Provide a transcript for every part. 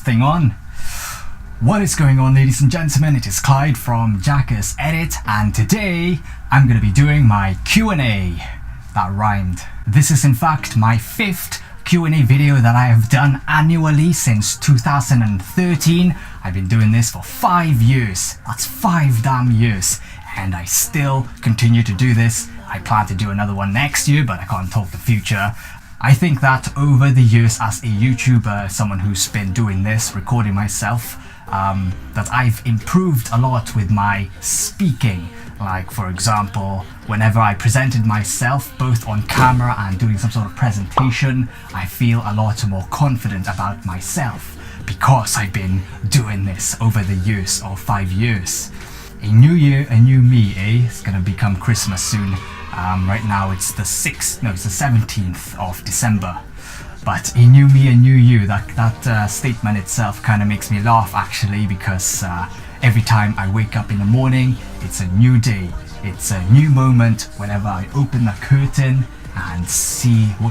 thing on. What is going on, ladies and gentlemen? It is Clyde from JackersEdit, and today I'm going to be doing my Q&A. That rhymed. This is in fact my 5th Q&A video that I have done annually since 2013. I've been doing this for 5 years. That's 5 damn years. And I still continue to do this. I plan to do another one next year, but I can't talk the future. I think that over the years as a YouTuber, someone who's been doing this, recording myself, that I've improved a lot with my speaking. Like, for example, whenever I presented myself both on camera and doing some sort of presentation, I feel a lot more confident about myself because I've been doing this over the years, or 5 years. A new year, a new me, eh? It's gonna become Christmas soon. Right now it's the 17th of December. But a new me, a new you, that statement itself kind of makes me laugh actually, because every time I wake up in the morning, it's a new day. It's a new moment whenever I open the curtain and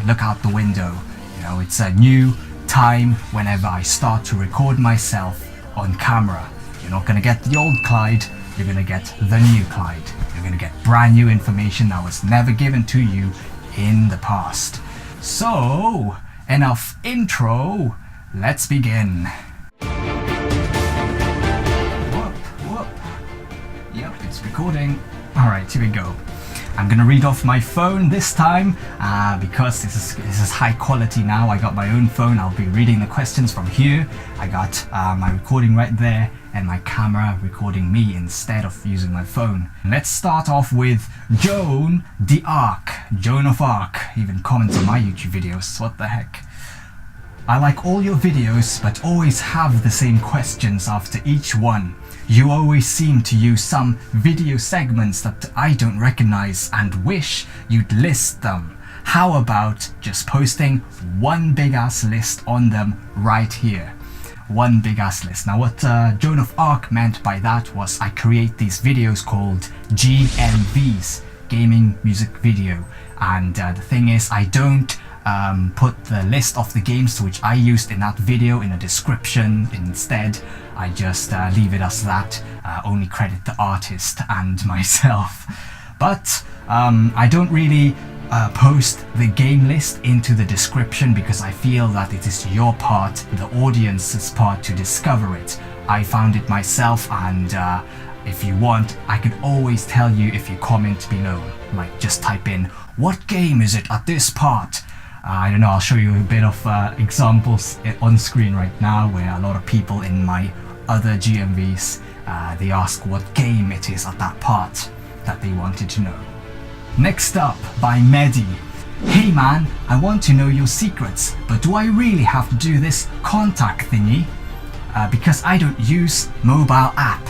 look out the window. You know, it's a new time whenever I start to record myself on camera. You're not gonna get the old Clyde, you're gonna get the new Clyde. You're gonna get brand new information that was never given to you in the past. So, enough intro, let's begin. Whoop. Yep, it's recording. Alright, here we go. I'm gonna read off my phone this time because this is high quality now. I got my own phone. I'll be reading the questions from here. I got my recording right there and my camera recording me instead of using my phone. Let's start off with Joan the Ark. Joan of Arc even comments on my YouTube videos. What the heck? I like all your videos, but always have the same questions after each one. You always seem to use some video segments that I don't recognize and wish you'd list them. How about just posting one big ass list on them right here? One big ass list. Now what Joan of Arc meant by that was I create these videos called GMVs, gaming music video, and the thing is I don't put the list of the games to which I used in that video in a description. Instead, I just leave it as that, only credit the artist and myself. But I don't really post the game list into the description because I feel that it is your part, the audience's part, to discover it. I found it myself, and if you want, I could always tell you if you comment below. Like, just type in, what game is it at this part? I don't know, I'll show you a bit of examples on screen right now where a lot of people in my other GMVs, they ask what game it is at that part that they wanted to know. Next up, by Medi. Hey man, I want to know your secrets, but do I really have to do this contact thingy? Because I don't use mobile app.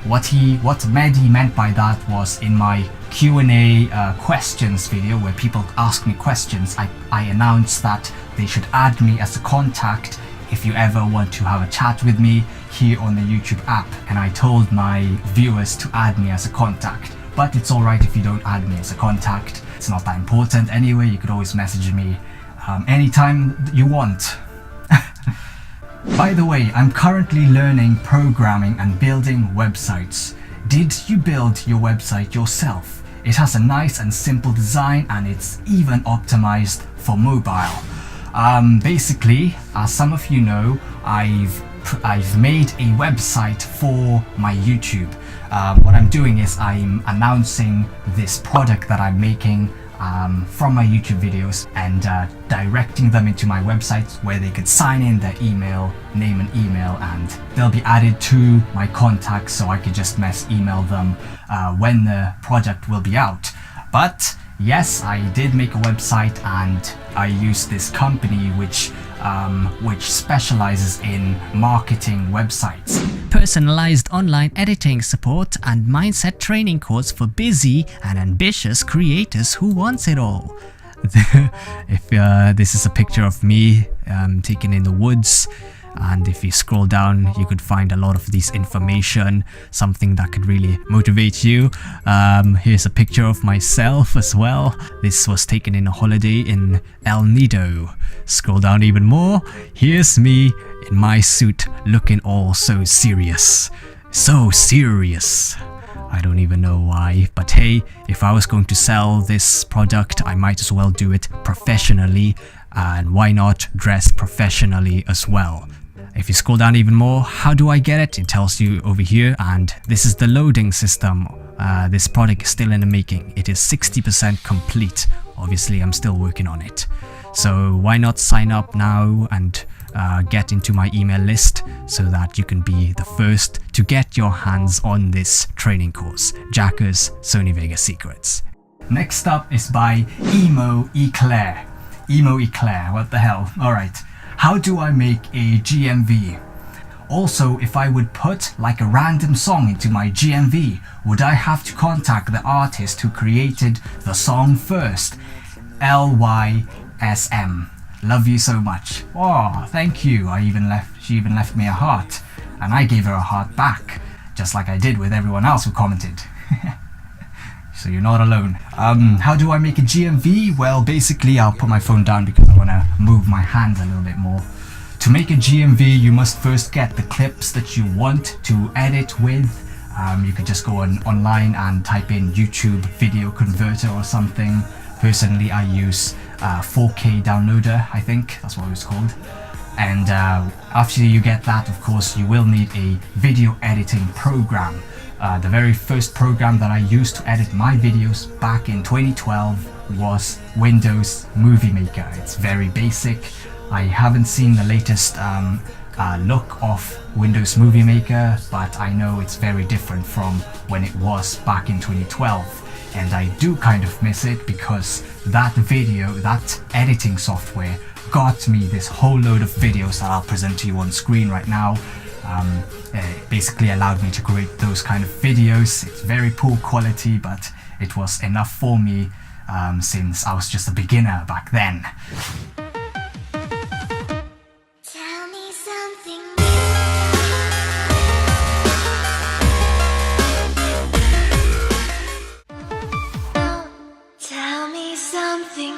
What Medi meant by that was in my Q&A questions video where people ask me questions, I announced that they should add me as a contact if you ever want to have a chat with me here on the YouTube app. And I told my viewers to add me as a contact. But it's alright if you don't add me as a contact. It's not that important anyway. You could always message me anytime you want. By the way, I'm currently learning programming and building websites. Did you build your website yourself? It has a nice and simple design, and it's even optimized for mobile. Basically, as some of you know, I've made a website for my YouTube. What I'm doing is I'm announcing this product that I'm making from my YouTube videos and directing them into my website where they could sign in their email, name and email, and they'll be added to my contacts, so I could just email them when the project will be out. But yes, I did make a website, and I use this company which specializes in marketing websites. Personalized online editing support and mindset training course for busy and ambitious creators who wants it all. If this is a picture of me taken in the woods, and if you scroll down you could find a lot of this information, something that could really motivate you. Here's a picture of myself as well. This was taken in a holiday in El Nido. Scroll down even more, here's me in my suit looking all so serious. So serious. I don't even know why, but hey, if I was going to sell this product, I might as well do it professionally, and why not dress professionally as well. If you scroll down even more, how do I get it? It tells you over here, and this is the loading system. This product is still in the making. It is 60% complete. Obviously, I'm still working on it. So why not sign up now and get into my email list so that you can be the first to get your hands on this training course, Jackers Sony Vegas Secrets. Next up is by Emo Eclair. Emo Eclair, what the hell? Alright, how do I make a GMV? Also, if I would put like a random song into my GMV, would I have to contact the artist who created the song first? LYSM. Love you so much. Oh, thank you. She even left me a heart, and I gave her a heart back, just like I did with everyone else who commented. So you're not alone. How do I make a GMV? Well, basically I'll put my phone down because I want to move my hands a little bit more. To make a GMV, you must first get the clips that you want to edit with. You could just go online and type in YouTube video converter or something. Personally, I use 4K downloader, I think that's what it was called. And after you get that, of course, you will need a video editing program. The very first program that I used to edit my videos back in 2012 was Windows Movie Maker. It's very basic. I haven't seen the latest look of Windows Movie Maker, but I know it's very different from when it was back in 2012. And I do kind of miss it because that editing software got me this whole load of videos that I'll present to you on screen right now. It basically allowed me to create those kind of videos. It's very poor quality, but it was enough for me since I was just a beginner back then. Tell me something. Tell me something.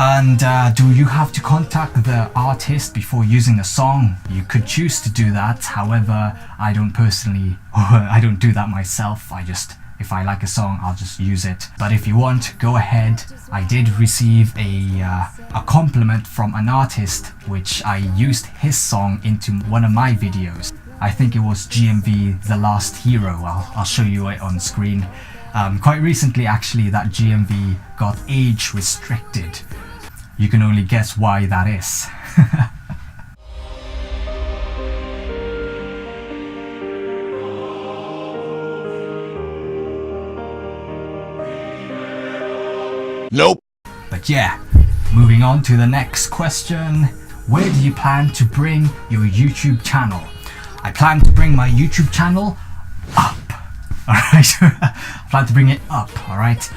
And do you have to contact the artist before using a song? You could choose to do that. However, I don't personally, I don't do that myself. If I like a song, I'll just use it. But if you want, go ahead. I did receive a compliment from an artist, which I used his song into one of my videos. I think it was GMV The Last Hero. I'll show you it on screen. Quite recently, actually, that GMV got age restricted. You can only guess why that is. Nope. But yeah, moving on to the next question. Where do you plan to bring your YouTube channel? I plan to bring my YouTube channel up. Alright, I plan to bring it up, alright?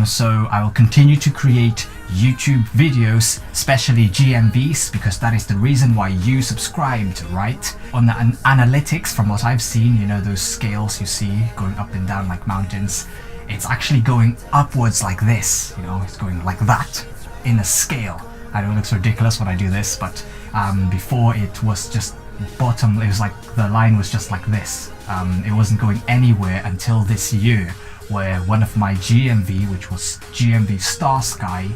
So I will continue to create YouTube videos, especially GMVs, because that is the reason why you subscribed, right? On the analytics, from what I've seen, you know, those scales you see going up and down like mountains, it's actually going upwards like this, you know, it's going like that in a scale. I know it looks ridiculous when I do this, but before it was just bottom, it was like the line was just like this. It wasn't going anywhere until this year, where one of my GMV, which was GMV Star Sky,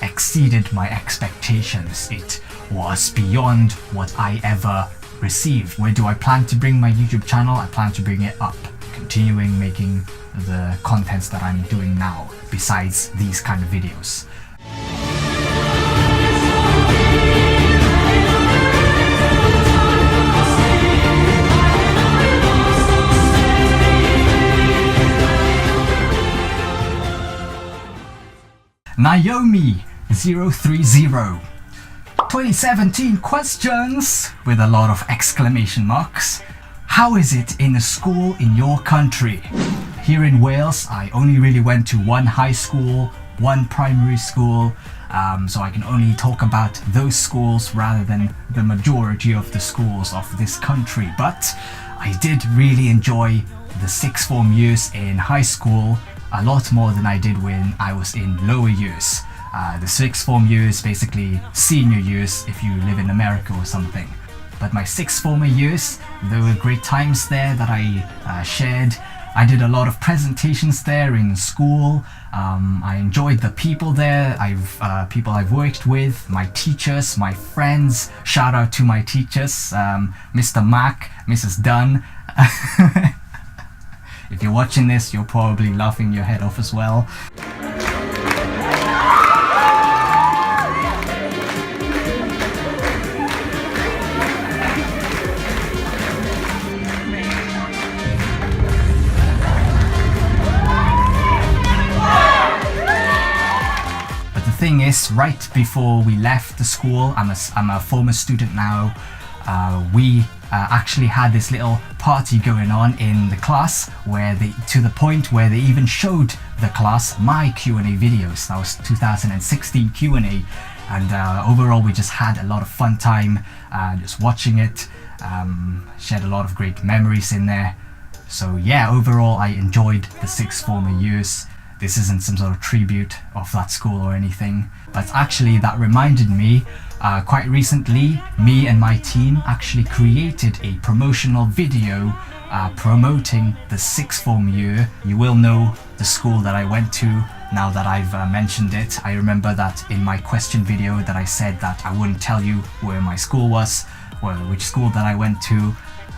exceeded my expectations. It was beyond what I ever received. Where do I plan to bring my YouTube channel? I plan to bring it up, continuing making the contents that I'm doing now, besides these kind of videos. Naomi030, 2017 questions with a lot of exclamation marks. How is it in a school in your country? here in Wales, I only really went to one high school, one primary school, so I can only talk about those schools rather than the majority of the schools of this country. But I did really enjoy the sixth form years in high school a lot more than I did when I was in lower years. The sixth form years, basically senior years if you live in America or something. But my sixth form years, there were great times there that I shared. I did a lot of presentations there in school. I enjoyed the people there. People I've worked with, my teachers, my friends. Shout out to my teachers, Mr. Mac, Mrs. Dunn. If you're watching this, you're probably laughing your head off as well. But the thing is, right before we left the school, I'm a former student now, we actually had this little party going on in the class where to the point where they even showed the class my Q&A videos. That was 2016 Q&A, and overall we just had a lot of fun time just watching it. Shared a lot of great memories in there. So yeah, overall I enjoyed the sixth form years. This isn't some sort of tribute of that school or anything, but actually that reminded me, quite recently, me and my team actually created a promotional video promoting the sixth form year. You will know the school that I went to now that I've mentioned it. I remember that in my question video that I said that I wouldn't tell you where my school was, or which school that I went to,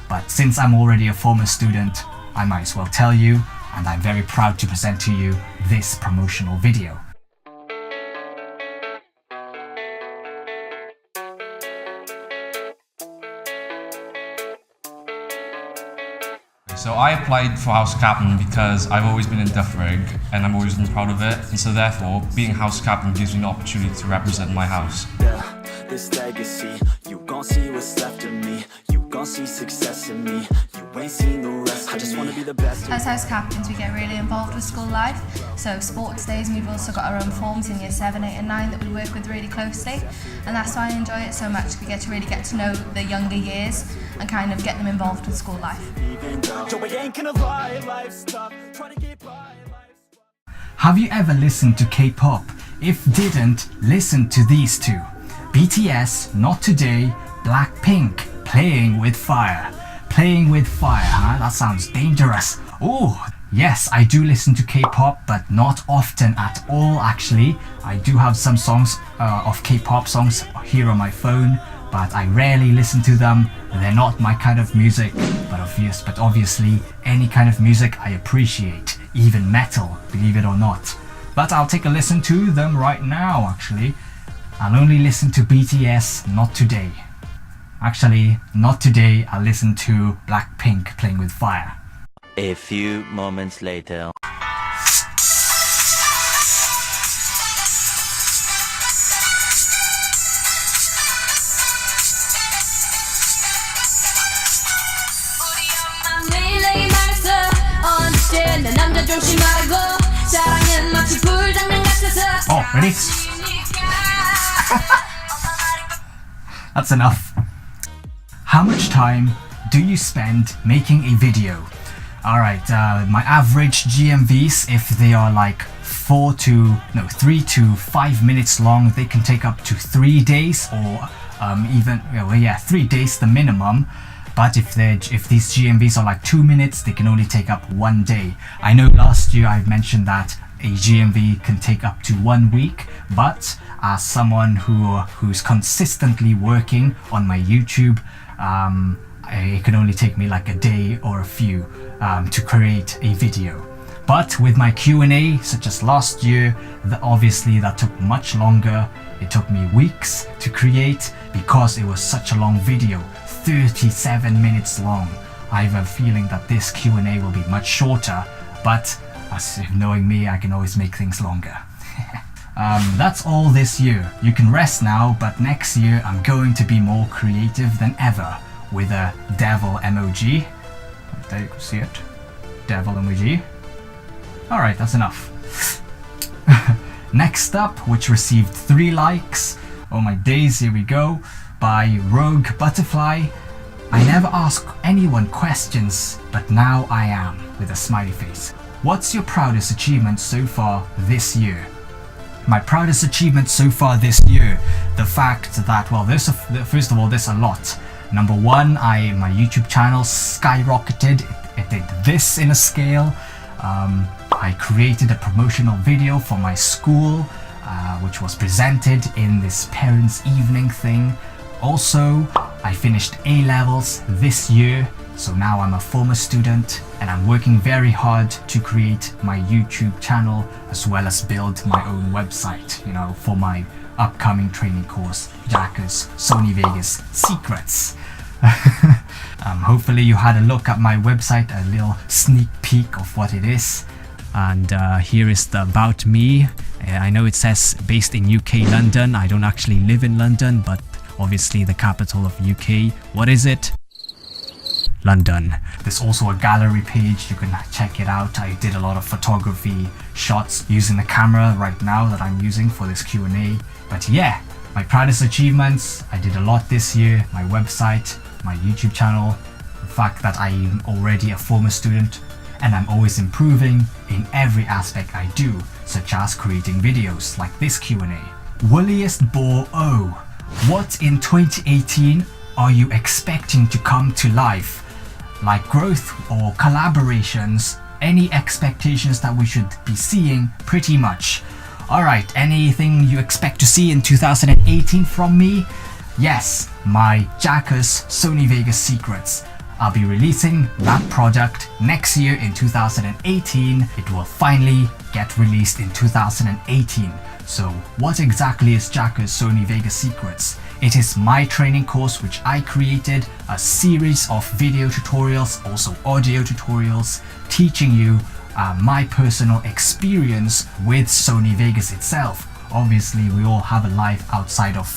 but since I'm already a former student, I might as well tell you, and I'm very proud to present to you this promotional video. So I applied for house captain because I've always been in Duff Rig and I'm always been proud of it, and so therefore being house captain gives me an opportunity to represent my house. Yeah, this legacy, you gon' see what's left of me, you gon' see success in me, you ain't seen the rest of me. I just wanna be the best. As house captains, we get really involved with school life, so sports days, and we've also got our own forms in year 7, 8 and 9 that we work with really closely, and that's why I enjoy it so much. We get to really get to know the younger years and kind of get them involved with school life. Have you ever listened to K-pop? If didn't, listen to these two. BTS, Not Today, Blackpink, Playing with Fire. Playing with Fire, huh? That sounds dangerous. Oh, yes, I do listen to K-pop, but not often at all actually. I do have some songs of K-pop songs here on my phone, but I rarely listen to them. They're not my kind of music, but obviously any kind of music I appreciate, even metal, believe it or not. But I'll take a listen to them right now actually. I'll only listen to BTS, Not Today. Actually, not today, I'll listen to Blackpink, Playing with Fire. A few moments later. Oh, ready? That's enough. How much time do you spend making a video? Alright, my average GMVs, if they are like 3 to 5 minutes long, they can take up to 3 days, or even, 3 days the minimum. But if these GMVs are like 2 minutes, they can only take up 1 day. I know last year I've mentioned that a GMV can take up to 1 week, but as someone who's consistently working on my YouTube, it can only take me like a day or a few to create a video. But with my Q&A, such as last year, obviously that took much longer. It took me weeks to create because it was such a long video, 37 minutes long. I have a feeling that this Q&A will be much shorter, but as if knowing me, I can always make things longer. That's all this year. You can rest now, but next year I'm going to be more creative than ever with a devil emoji. There you can see it. Devil emoji. Alright, that's enough. Next up, which received 3 likes, oh my days, here we go, by Rogue Butterfly. I never ask anyone questions, but now I am, with a smiley face. What's your proudest achievement so far this year? My proudest achievement so far this year, the fact that, well, first of all, there's a lot. Number 1, my YouTube channel skyrocketed. It did this in a scale. I created a promotional video for my school, which was presented in this parents' evening thing. Also, I finished A-levels this year, so now I'm a former student and I'm working very hard to create my YouTube channel as well as build my own website, you know, for my upcoming training course, Jackers Sony Vegas Secrets. Hopefully you had a look at my website, a little sneak peek of what it is. And here is the about me. I know it says based in UK London. I don't actually live in London, but obviously the capital of UK. What is it? London. There's also a gallery page, you can check it out. I did a lot of photography shots using the camera right now that I'm using for this Q&A. But yeah, my proudest achievements, I did a lot this year. My website, my YouTube channel, the fact that I'm already a former student and I'm always improving in every aspect I do, such as creating videos like this Q&A. Wooliest Ball O. What in 2018 are you expecting to come to life? Like growth or collaborations, any expectations that we should be seeing pretty much. Alright, anything you expect to see in 2018 from me? Yes, my Jackers Sony Vegas Secrets. I'll be releasing that product next year in 2018. It will finally get released in 2018. So what exactly is Jackers Sony Vegas Secrets? It is my training course which I created, a series of video tutorials, also audio tutorials, teaching you my personal experience with Sony Vegas itself. Obviously we all have a life outside of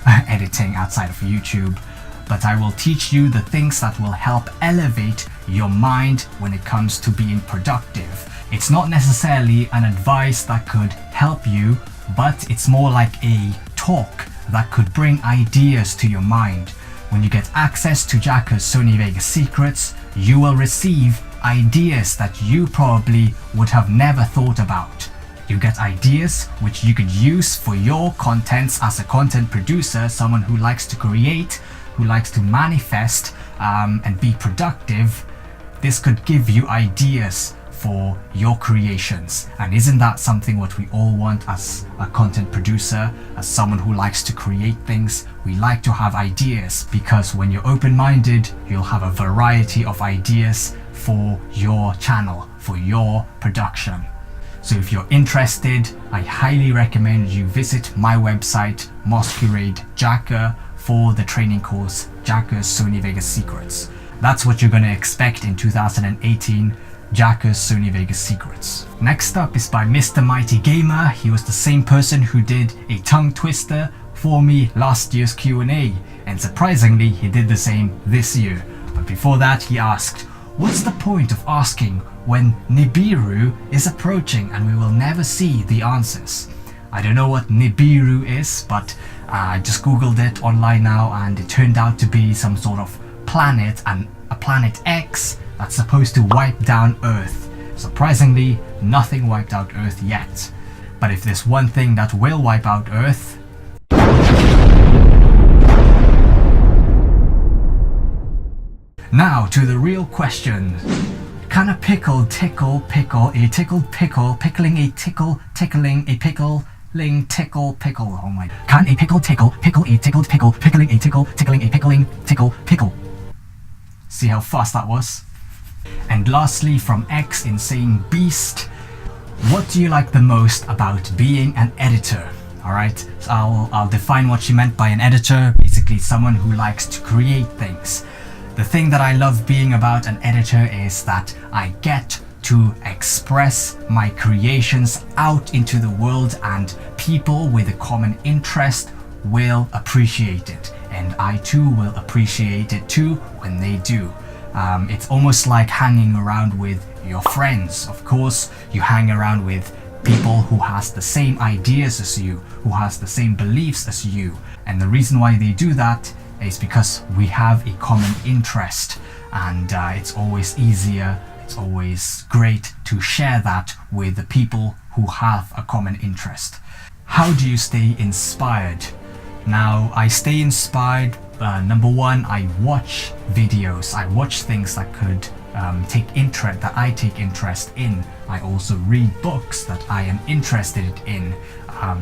editing, outside of YouTube, but I will teach you the things that will help elevate your mind when it comes to being productive. It's not necessarily an advice that could help you, but it's more like a talk that could bring ideas to your mind. When you get access to Jackers Sony Vegas Secrets, you will receive ideas that you probably would have never thought about. You get ideas which you could use for your contents as a content producer, someone who likes to create, who likes to manifest and be productive. This could give you ideas for your creations, and isn't that something what we all want as a content producer, as someone who likes to create things? We like to have ideas, because when you're open-minded, you'll have a variety of ideas for your channel, for your production. So if you're interested, I highly recommend you visit my website, Masquerade Jacker, for the training course Jackers Sony Vegas Secrets. That's what you're gonna expect in 2018, Jackers Sony Vegas Secrets. Next up is by Mr. Mighty Gamer. He was the same person who did a tongue twister for me last year's Q&A, and surprisingly he did the same this year. But before that he asked, what's the point of asking when Nibiru is approaching and we will never see the answers? I don't know what Nibiru is, but I just googled it online now and it turned out to be some sort of planet, and a planet X that's supposed to wipe down Earth. Surprisingly, nothing wiped out Earth yet. But if there's one thing that will wipe out Earth, now to the real question. Can a pickle tickle pickle a tickled pickle, pickling a tickle, tickling a pickle, tickle pickle? Oh my. Can a pickle tickle pickle a tickled pickle, pickling a tickle, tickling a pickling tickle pickle? See how fast that was? And lastly, from X Insane Beast, what do you like the most about being an editor? Alright, so I'll define what she meant by an editor. Basically someone who likes to create things. The thing that I love being about an editor is that I get to express my creations out into the world, and people with a common interest will appreciate it, and I too will appreciate it too when they do. It's almost like hanging around with your friends. Of course, you hang around with people who has the same ideas as you, who has the same beliefs as you. And the reason why they do that is because we have a common interest, and it's always easier, it's always great to share that with the people who have a common interest. How do you stay inspired? Now, I stay inspired, number one, I watch videos, I watch things that could that I take interest in. I also read books that I am interested in,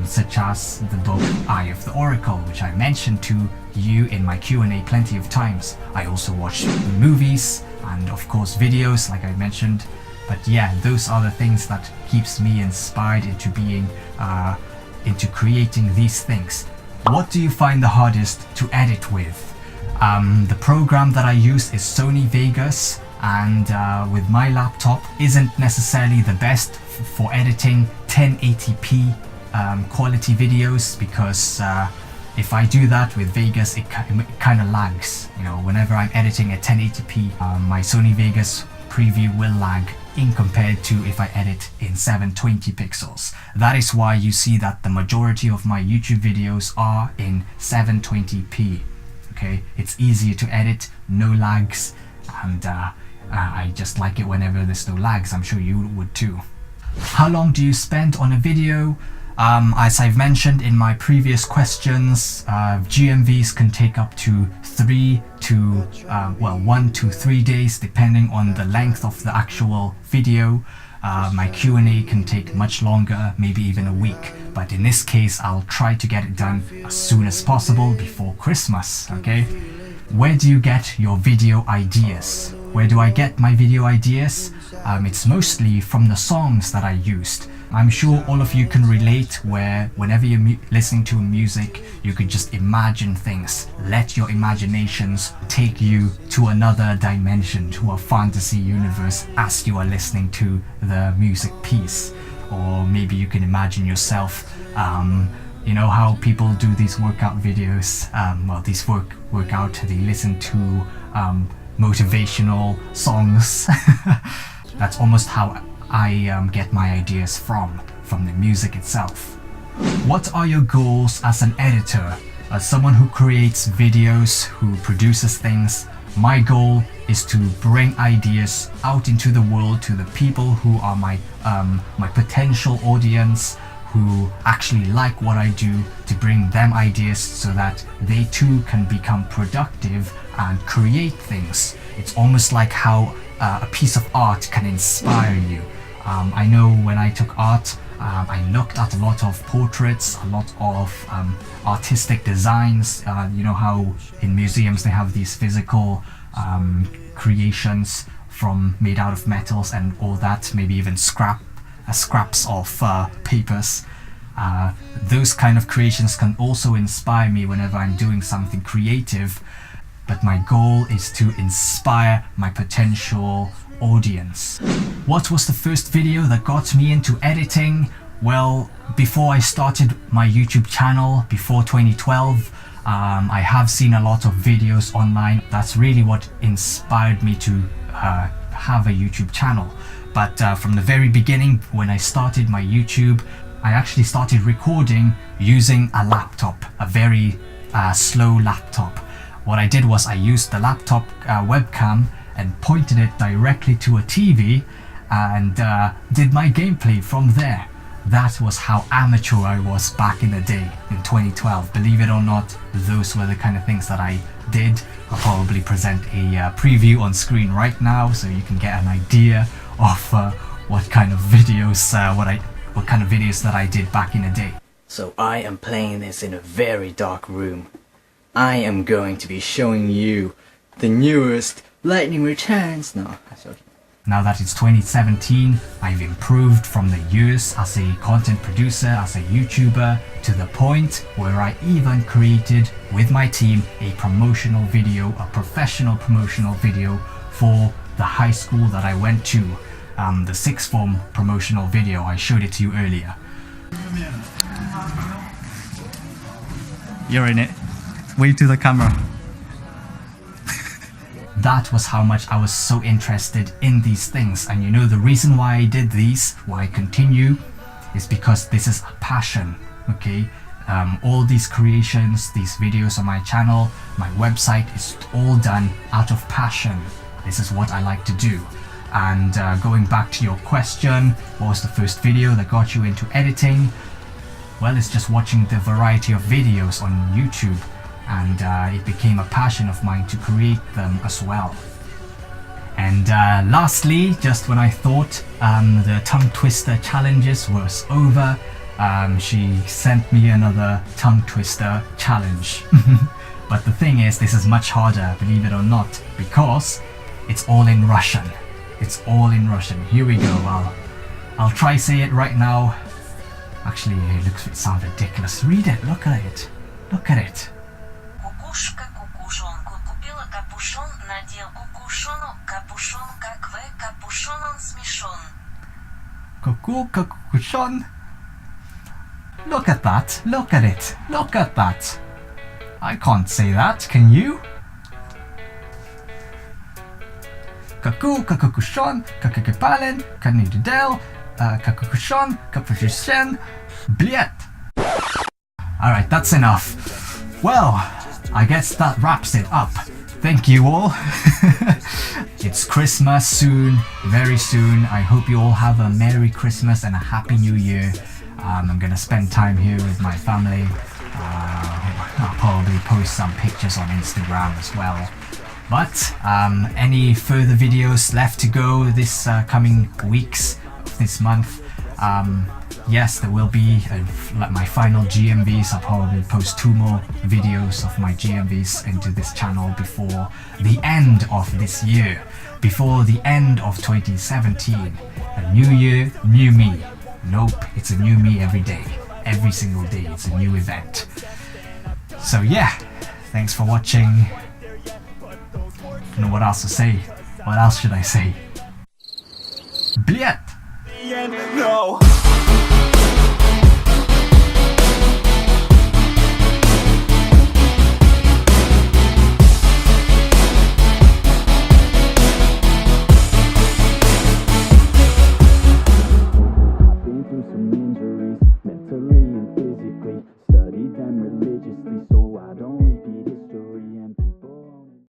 such as the book Eye of the Oracle, which I mentioned to you in my Q&A plenty of times. I also watch movies and of course videos, like I mentioned. But yeah, those are the things that keeps me inspired into being, into creating these things. What do you find the hardest to edit with? The program that I use is Sony Vegas, and with my laptop isn't necessarily the best for editing 1080p quality videos, because if I do that with Vegas, it kind of lags. You know, whenever I'm editing at 1080p, my Sony Vegas preview will lag in compared to if I edit in 720 pixels. That is why you see that the majority of my YouTube videos are in 720p. Okay, it's easier to edit, no lags, and I just like it whenever there's no lags. I'm sure you would too. How long do you spend on a video? As I've mentioned in my previous questions, GMVs can take up to 1 to 3 days depending on the length of the actual video. My Q&A can take much longer, maybe even a week, but in this case I'll try to get it done as soon as possible before Christmas, okay? Where do you get your video ideas? Where do I get my video ideas? It's mostly from the songs that I used. I'm sure all of you can relate, where whenever you're listening to music, you could just imagine things. Let your imaginations take you to another dimension, to a fantasy universe as you are listening to the music piece. Or maybe you can imagine yourself, you know how people do these workout videos, well, these workout, they listen to motivational songs. That's almost how I get my ideas from the music itself. What are your goals as an editor? As someone who creates videos, who produces things, my goal is to bring ideas out into the world to the people who are my potential audience, who actually like what I do, to bring them ideas so that they too can become productive and create things. It's almost like how a piece of art can inspire you. I know when I took art, I looked at a lot of portraits, a lot of artistic designs. You know how in museums they have these physical creations made out of metals and all that, maybe even scraps of papers. Those kind of creations can also inspire me whenever I'm doing something creative, but my goal is to inspire my potential audience. What was the first video that got me into editing? Well, before I started my YouTube channel, before 2012, I have seen a lot of videos online. That's really what inspired me to have a YouTube channel. But from the very beginning, when I started my YouTube, I actually started recording using a laptop, a very slow laptop. What I did was I used the laptop webcam and pointed it directly to a TV and did my gameplay from there. That was how amateur I was back in the day in 2012. Believe it or not, those were the kind of things that I did. I'll probably present a preview on screen right now so you can get an idea of what kind of videos that I did back in the day. So I am playing this in a very dark room. I am going to be showing you the newest Lightning Returns. No, that's okay. Now that it's 2017, I've improved from the years as a content producer, as a YouTuber, to the point where I even created with my team a promotional video, a professional promotional video for the high school that I went to. The sixth form promotional video, I showed it to you earlier. You're in it. Wave to the camera. that was how much I was so interested in these things. And you know, the reason why I did these, why I continue, is because this is a passion, okay? All these creations, these videos on my channel, my website, is all done out of passion. This is what I like to do. And going back to your question, what was the first video that got you into editing? Well, it's just watching the variety of videos on YouTube, and it became a passion of mine to create them as well. And lastly, just when I thought the tongue twister challenges was over, she sent me another tongue twister challenge. But the thing is, this is much harder, believe it or not, because it's all in Russian. It's all in Russian. Here we go. I'll try say it right now. Actually, it sounds ridiculous. Read it. Look at it. Look at it. Кукушка кукушонку купила капюшон, надел кукушону, капюшон как вы, капюшон он смешон. Kukushon. Look at that. Look at it. Look at that. I can't say that. Can you? Kakukushon, kakakipalen, kanididel, kakukushon, kapushen, bliet. Alright, that's enough. Well, I guess that wraps it up. Thank you all. It's Christmas soon, very soon. I hope you all have a Merry Christmas and a Happy New Year. I'm gonna spend time here with my family. I'll probably post some pictures on Instagram as well. But any further videos left to go this coming weeks of this month? Yes, there will be like my final GMVs. I'll probably post 2 more videos of my GMVs into this channel before the end of this year, before the end of 2017. A new year, new me. Nope, it's a new me every day. Every single day, it's a new event. So yeah, thanks for watching. I don't know what else to say. What else should I say? Bliet! No.